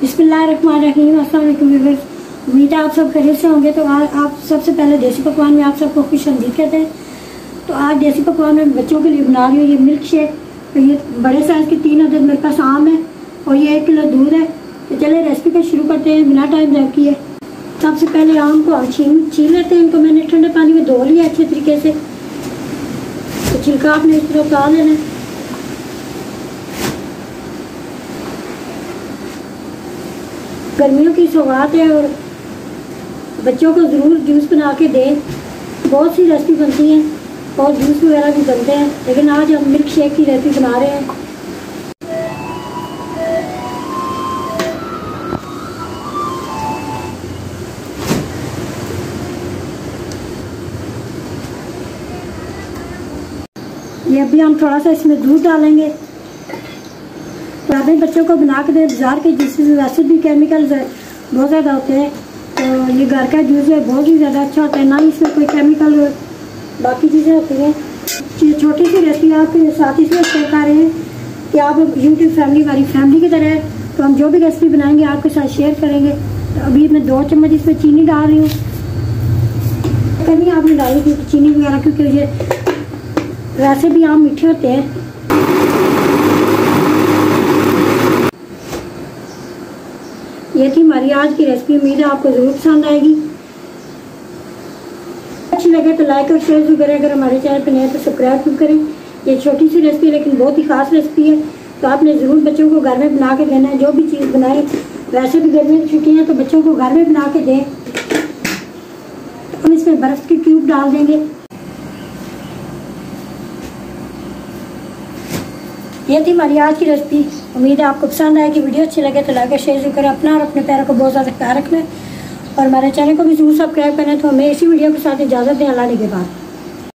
बिस्मिल्लाहिर्रहमानिर्रहीम। अस्सलाम वालेकुम व्यूअर्स, उम्मीद है आप सब खैरियत से होंगे। तो आप सबसे पहले देसी पकवान में आप सबको खुश आमदीद कहते हैं। तो आज देसी पकवान में बच्चों के लिए बना रही हूँ ये मिल्क शेक। तो ये बड़े साइज़ के 3 अदद मेरे पास आम है और ये 1 किलो दूध है। तो चले रेसिपी को शुरू करते हैं बिना टाइम ज़ाया किए। सबसे पहले आम को हम छील लेते हैं। इनको मैंने ठंडे पानी में धो लिया अच्छे तरीके से। तो छिलका आपने इस तरह उतार लेना है। गर्मियों की सौगात है और बच्चों को ज़रूर जूस बना के दें। बहुत सी रेसिपी बनती हैं और जूस वगैरह भी बनते हैं, लेकिन आज हम मिल्क शेक की रेसिपी बना रहे हैं। ये अभी हम थोड़ा सा इसमें दूध डालेंगे। तो अपने बच्चों को बना के दें। बाज़ार के जूस में वैसे भी केमिकल बहुत ज़्यादा होते हैं, तो ये घर का जूस है बहुत ही ज़्यादा अच्छा होता है, ना ही इसमें कोई केमिकल बाकी चीज़ें होती हैं। ये छोटी सी रेसिपी आपके साथ इसलिए शेयर कर रहे हैं कि आप यूट्यूब फैमिली हमारी फैमिली की तरह है। तो हम जो भी रेसिपी बनाएंगे आपके साथ शेयर करेंगे। तो अभी मैं 2 चम्मच इसमें चीनी डाल रही हूँ। कभी आपने डाली थी चीनी वगैरह, क्योंकि ये वैसे भी आम मीठे होते हैं। ये थी हमारी आज की रेसिपी। उम्मीद है आपको ज़रूर पसंद आएगी। अच्छी लगे तो लाइक और शेयर भी करें। अगर हमारे चैनल पर नए तो सब्सक्राइब भी करें। ये छोटी सी रेसिपी है लेकिन बहुत ही ख़ास रेसिपी है। तो आपने ज़रूर बच्चों को घर में बना के देना है। जो भी चीज़ बनाए, वैसे भी गर्मी की छुट्टियाँ हैं तो बच्चों को घर में बना के दें। हम इसमें बर्फ़ के क्यूब डाल देंगे। ये थी हमारी आज की रेसिपी। उम्मीद है आपको पसंद आएगी। वीडियो अच्छी लगे तो लाइक और शेयर जरूर करें। अपना और अपने पैरों को बहुत ज़्यादा ख्याल रखना है और हमारे चैनल को भी जरूर सब्सक्राइब करना है। तो हमें इसी वीडियो के साथ इजाज़त दें। अल्लाह के बाद।